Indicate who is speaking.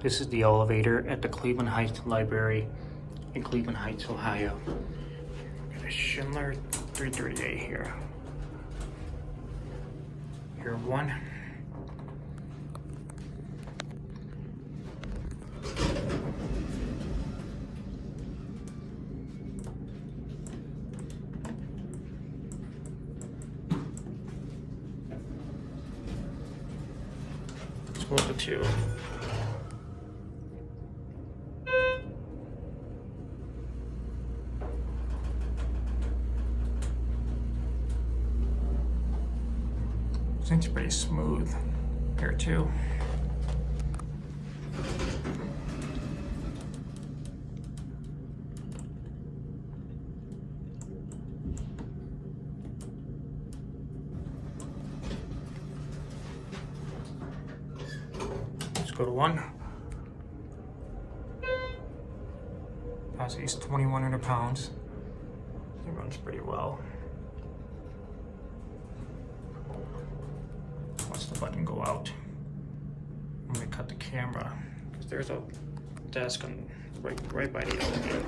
Speaker 1: This is the elevator at the Cleveland Heights Library in Cleveland Heights, Ohio. Got a Schindler 338 here. Here one. Let's go to two. Seems pretty smooth here too. Let's go to one. He's 2,100 pounds. He runs pretty well. Watch the button go out. I'm gonna cut the camera because there's a desk on right by the elevator.